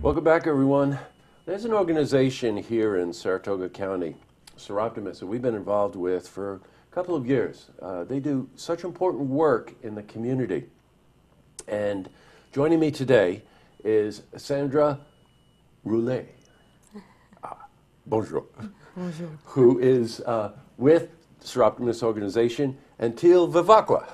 Welcome back, everyone. There's an organization here in Saratoga County, Seroptimus, that we've been involved with for a couple of years. They do such important work in the community. And joining me today is Sandra Roulet. Bonjour. Bonjour. Who is with Seroptimus organization, and Teal Vivacqua,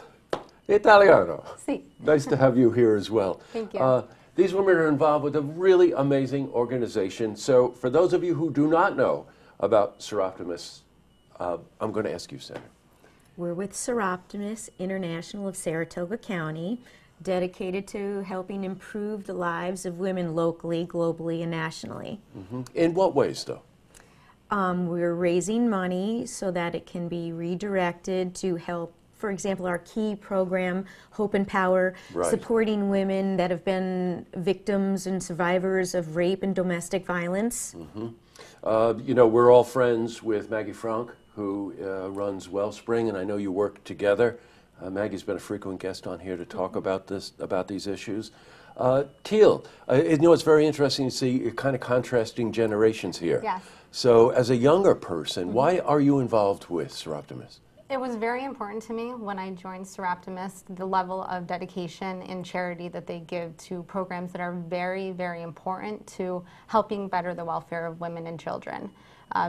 Italiano. Si. Nice to have you here as well. Thank you. These women are involved with a really amazing organization. So for those of you who do not know about Seroptimus, I'm going to ask you, Sandra. We're with Seroptimus International of Saratoga County, dedicated to helping improve the lives of women locally, globally, and nationally. Mm-hmm. In what ways, though? We're raising money so that it can be redirected to help, for example, our key program, Hope and Power, Right. supporting women that have been victims and survivors of rape and domestic violence. Mm-hmm. You know, we're all friends with Maggie Frank, who runs Wellspring, and I know you work together. Maggie's been a frequent guest on here to talk about these issues. Teal, you know, it's very interesting to see kind of contrasting generations here. Yes. So, as a younger person, why are you involved with Seroptimus? It was very important to me when I joined Seroptimus, the level of dedication and charity that they give to programs that are very, very important to helping better the welfare of women and children.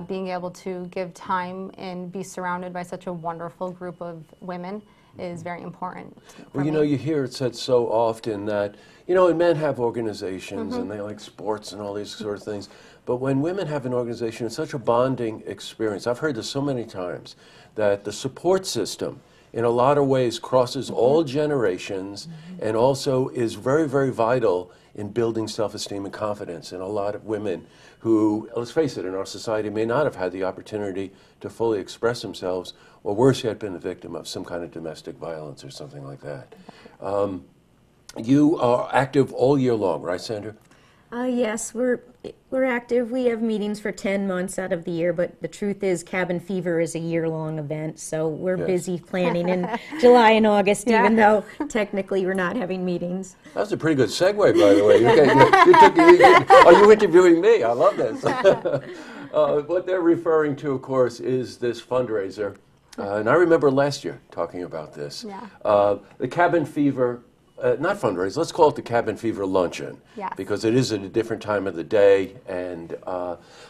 Being able to give time and be surrounded by such a wonderful group of women is very important. Well, you know, you hear it said so often that, you know, and men have organizations and they like sports and all these sort of things. But when women have an organization, it's such a bonding experience. I've heard this so many times, that the support system in a lot of ways crosses all generations and also is very, very vital in building self-esteem and confidence in a lot of women who, let's face it, in our society may not have had the opportunity to fully express themselves, or worse yet, been a victim of some kind of domestic violence or something like that. You are active all year long, right, Sandra? Yes, we're active. We have meetings for 10 months out of the year, but the truth is Cabin Fever is a year-long event, so we're busy planning in July and August, even though technically we're not having meetings. That's a pretty good segue, by the way. Are you interviewing me? I love this. What they're referring to, of course, is this fundraiser. And I remember last year talking about this. Yeah. The Cabin Fever, not fundraiser, let's call it the Cabin Fever Luncheon. Yes. Because it is at a different time of the day. And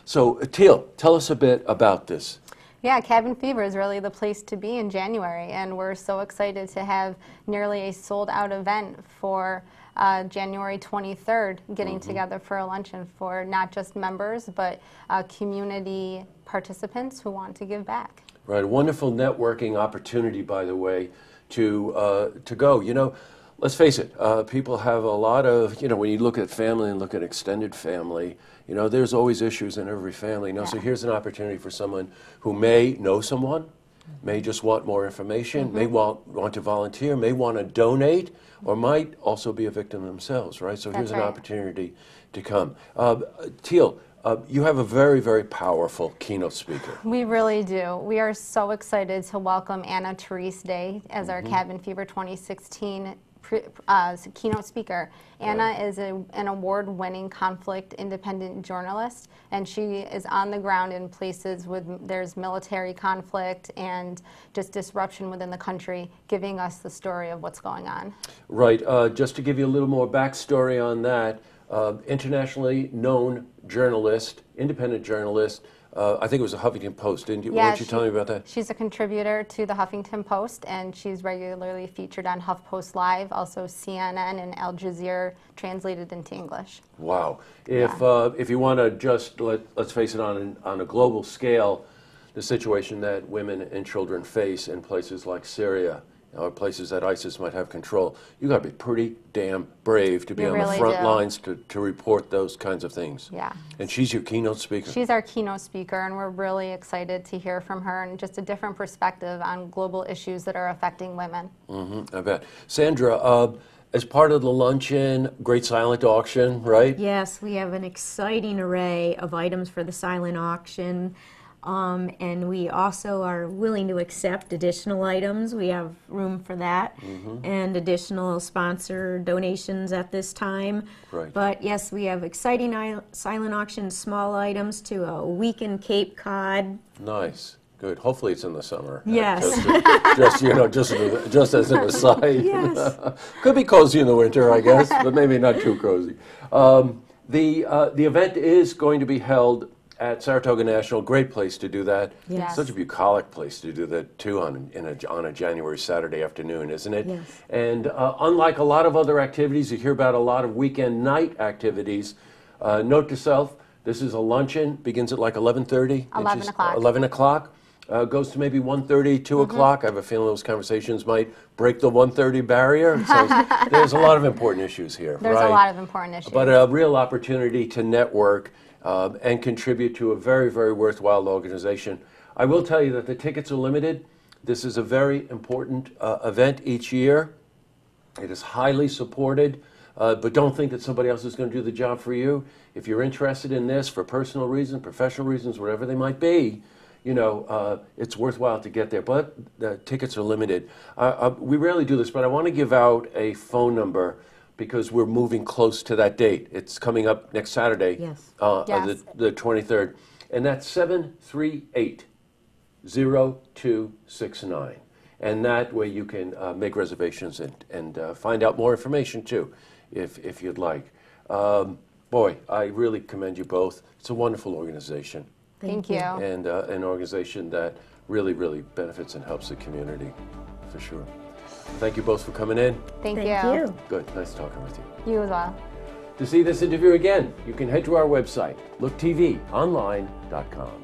so, Teal, tell us a bit about this. Yeah, Cabin Fever is really the place to be in January, and we're so excited to have nearly a sold-out event for January 23rd, getting together for a luncheon for not just members, but community participants who want to give back. Right, a wonderful networking opportunity, by the way, to go. You know, let's face it, people have a lot of, you know, when you look at family and look at extended family, you know, there's always issues in every family. You know, so here's an opportunity for someone who may know someone, may just want more information, may want to volunteer, may want to donate, or might also be a victim themselves, right? So here's an opportunity to come. Teal, you have a very, very powerful keynote speaker. We really do. We are so excited to welcome Anna Therese Day as our Cabin Fever 2016 keynote speaker. Anna is an award-winning conflict independent journalist, and she is on the ground in places with there's military conflict and just disruption within the country, giving us the story of what's going on. Right. Just to give you a little more backstory on that, internationally known journalist, independent journalist. I think it was a Huffington Post, didn't you? Yeah, Why don't you tell me about that? She's a contributor to the Huffington Post, and she's regularly featured on HuffPost Live, also CNN and Al Jazeera, translated into English. Wow. If you want to just, let's face it, on a global scale, the situation that women and children face in places like Syria, or places that ISIS might have control, you got to be pretty damn brave to be on the front lines to report those kinds of things. Yeah. And she's your keynote speaker. She's our keynote speaker, and we're really excited to hear from her and just a different perspective on global issues that are affecting women. I bet. Sandra, as part of the luncheon, great silent auction, right? Yes, we have an exciting array of items for the silent auction. And we also are willing to accept additional items. We have room for that, and additional sponsor donations at this time. Right. But yes, we have exciting silent auction small items to a week in Cape Cod. Nice. Good. Hopefully it's in the summer. Yes. Just as an aside. Yes. Could be cozy in the winter, I guess, but maybe not too cozy. The event is going to be held at Saratoga National. Great place to do that. Yes. Such a bucolic place to do that too on a January Saturday afternoon, isn't it? Yes. And unlike a lot of other activities, you hear about a lot of weekend night activities. Note to self: this is a luncheon. Begins at like 11:30. 11 o'clock. 11 o'clock. Goes to maybe 1:30, 2 o'clock. I have a feeling those conversations might break the 1:30 barrier. So there's a lot of important issues here. There's right? a lot of important issues. But a real opportunity to network and contribute to a very, very worthwhile organization. I will tell you that the tickets are limited. This is a very important event each year. It is highly supported, but don't think that somebody else is going to do the job for you. If you're interested in this for personal reasons, professional reasons, whatever they might be, you know, it's worthwhile to get there. But the tickets are limited. We rarely do this, but I want to give out a phone number because we're moving close to that date. It's coming up next Saturday, Yes. Yes. the 23rd. And that's 738-0269. And that way you can make reservations and find out more information too, if you'd like. Boy, I really commend you both. It's a wonderful organization. Thank you. And an organization that really, really benefits and helps the community, for sure. Thank you both for coming in. Thank Thank you. you. Good, nice talking with you. You as well. To see this interview again, you can head to our website, looktvonline.com.